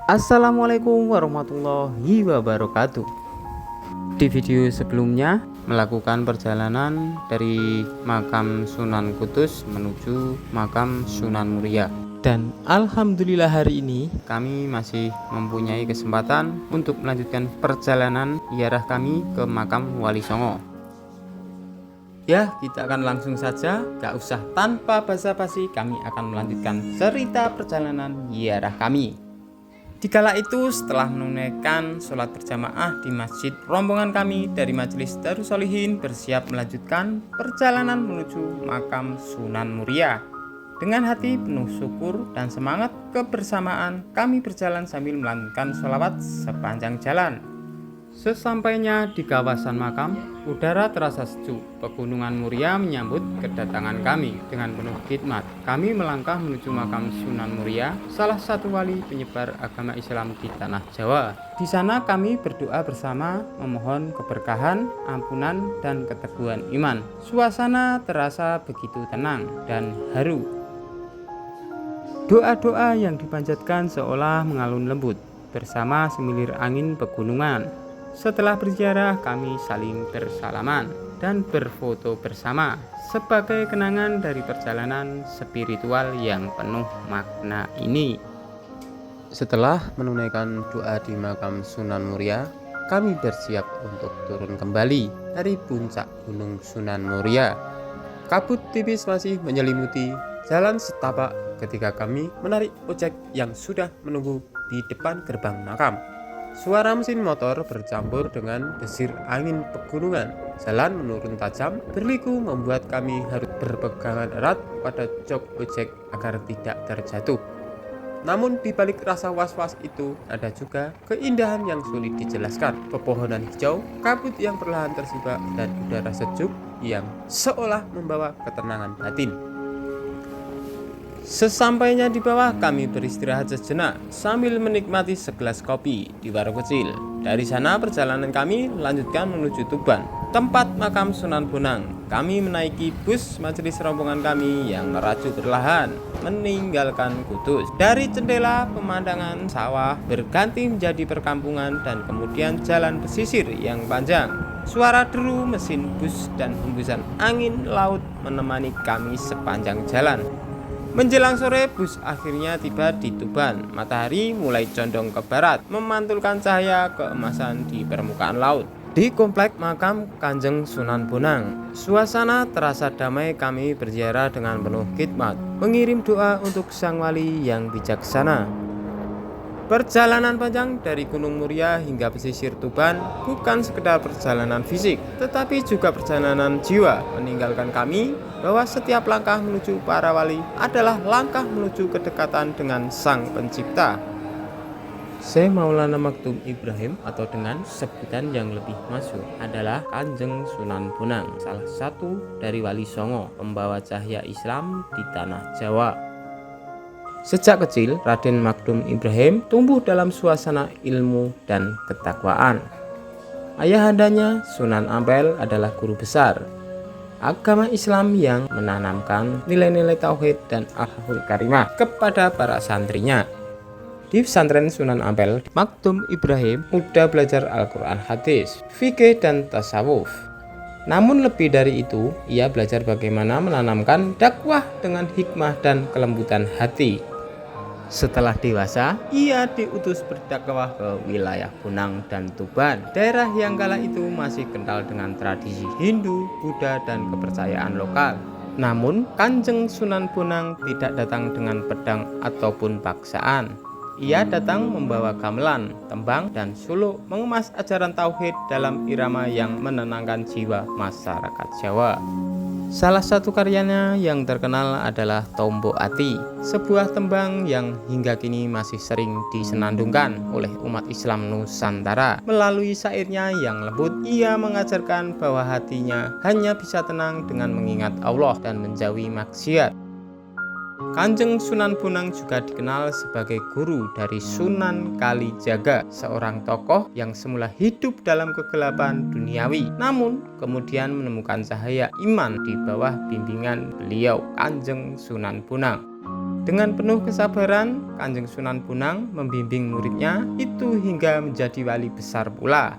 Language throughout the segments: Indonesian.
Assalamualaikum warahmatullahi wabarakatuh. Di video sebelumnya melakukan perjalanan dari makam Sunan Kudus menuju makam Sunan Muria. Dan alhamdulillah hari ini kami masih mempunyai kesempatan untuk melanjutkan perjalanan ziarah kami ke makam Wali Songo. Ya, kita akan langsung saja, gak usah tanpa basa-basi, kami akan melanjutkan cerita perjalanan ziarah kami. Dikala itu setelah menunaikan sholat berjamaah di masjid, rombongan kami dari Majelis Darussolihin bersiap melanjutkan perjalanan menuju makam Sunan Muria. Dengan hati penuh syukur dan semangat kebersamaan, kami berjalan sambil melantunkan sholawat sepanjang jalan. Sesampainya di kawasan makam, udara terasa sejuk. Pegunungan Muria menyambut kedatangan kami dengan penuh khidmat. Kami melangkah menuju makam Sunan Muria, salah satu wali penyebar agama Islam di tanah Jawa. Di sana kami berdoa bersama, memohon keberkahan, ampunan, dan keteguhan iman. Suasana terasa begitu tenang dan haru. Doa-doa yang dipanjatkan seolah mengalun lembut bersama semilir angin pegunungan. Setelah berziarah, kami saling bersalaman dan berfoto bersama sebagai kenangan dari perjalanan spiritual yang penuh makna ini. Setelah menunaikan doa di makam Sunan Muria, kami bersiap untuk turun kembali dari puncak Gunung Sunan Muria. Kabut tipis masih menyelimuti jalan setapak ketika kami menarik ojek yang sudah menunggu di depan gerbang makam. Suara mesin motor bercampur dengan desir angin pegunungan. Jalan menurun tajam, berliku membuat kami harus berpegangan erat pada jok ojek agar tidak terjatuh. Namun di balik rasa was-was itu ada juga keindahan yang sulit dijelaskan. Pepohonan hijau, kabut yang perlahan tersibak, dan udara sejuk yang seolah membawa ketenangan batin. Sesampainya di bawah, kami beristirahat sejenak sambil menikmati segelas kopi di warung kecil. Dari sana perjalanan kami lanjutkan menuju Tuban, tempat makam Sunan Bonang. Kami menaiki bus majelis rombongan kami yang meraju perlahan meninggalkan Kudus. Dari jendela pemandangan sawah berganti menjadi perkampungan dan kemudian jalan pesisir yang panjang. Suara deru mesin bus dan hembusan angin laut menemani kami sepanjang jalan. Menjelang sore, bus akhirnya tiba di Tuban. Matahari mulai condong ke barat, memantulkan cahaya keemasan di permukaan laut. Di komplek makam Kanjeng Sunan Bonang, suasana terasa damai. Kami berziarah dengan penuh khidmat, mengirim doa untuk sang wali yang bijaksana. Perjalanan panjang dari Gunung Muria hingga pesisir Tuban bukan sekedar perjalanan fisik, tetapi juga perjalanan jiwa, meninggalkan kami bahwa setiap langkah menuju para wali adalah langkah menuju kedekatan dengan Sang Pencipta. Syekh Maulana Maktum Ibrahim, atau dengan sebutan yang lebih masyhur adalah Kanjeng Sunan Bonang, salah satu dari wali Songo, pembawa cahaya Islam di tanah Jawa. Sejak kecil, Raden Maktum Ibrahim tumbuh dalam suasana ilmu dan ketakwaan. Ayahandanya, Sunan Ampel, adalah guru besar agama Islam yang menanamkan nilai-nilai tauhid dan akhlakul karimah kepada para santrinya. Di pesantren Sunan Ampel, Maktum Ibrahim mudah belajar Al-Quran, hadis, fikih, dan tasawuf. Namun lebih dari itu, ia belajar bagaimana menanamkan dakwah dengan hikmah dan kelembutan hati. Setelah dewasa, ia diutus berdakwah ke wilayah Bonang dan Tuban, daerah yang kala itu masih kental dengan tradisi Hindu, Buddha, dan kepercayaan lokal. Namun, Kanjeng Sunan Bonang tidak datang dengan pedang ataupun paksaan. Ia datang membawa gamelan, tembang, dan suluk, mengemas ajaran tauhid dalam irama yang menenangkan jiwa masyarakat Jawa. Salah satu karyanya yang terkenal adalah Tombok Ati, sebuah tembang yang hingga kini masih sering disenandungkan oleh umat Islam Nusantara. Melalui syairnya yang lembut, ia mengajarkan bahwa hatinya hanya bisa tenang dengan mengingat Allah dan menjauhi maksiat. Kanjeng Sunan Bonang juga dikenal sebagai guru dari Sunan Kalijaga, seorang tokoh yang semula hidup dalam kegelapan duniawi, namun kemudian menemukan cahaya iman di bawah bimbingan beliau, Kanjeng Sunan Bonang. Dengan penuh kesabaran, Kanjeng Sunan Bonang membimbing muridnya itu hingga menjadi wali besar pula.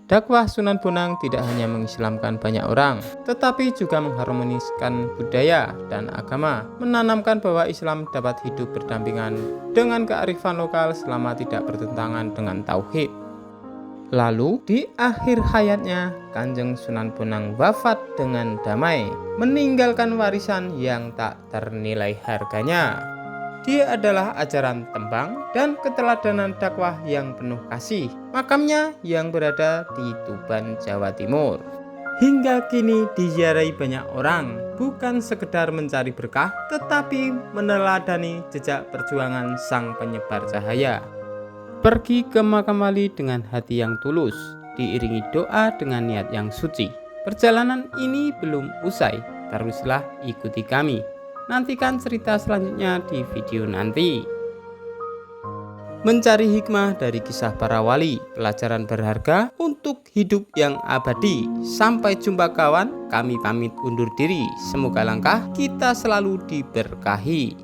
Dakwah Sunan Bonang tidak hanya mengislamkan banyak orang, tetapi juga mengharmoniskan budaya dan agama, menanamkan bahwa Islam dapat hidup berdampingan dengan kearifan lokal selama tidak bertentangan dengan tauhid. Lalu di akhir hayatnya, Kanjeng Sunan Bonang wafat dengan damai, meninggalkan warisan yang tak ternilai harganya. Dia adalah ajaran tembang dan keteladanan dakwah yang penuh kasih. Makamnya yang berada di Tuban, Jawa Timur. Hingga kini diziarahi banyak orang, bukan sekedar mencari berkah, tetapi meneladani jejak perjuangan sang penyebar cahaya. Pergi ke makam wali dengan hati yang tulus, diiringi doa dengan niat yang suci. Perjalanan ini belum usai, teruslah ikuti kami. Nantikan cerita selanjutnya di video nanti. Mencari hikmah dari kisah para wali, pelajaran berharga untuk hidup yang abadi. Sampai jumpa kawan, kami pamit undur diri. Semoga langkah kita selalu diberkahi.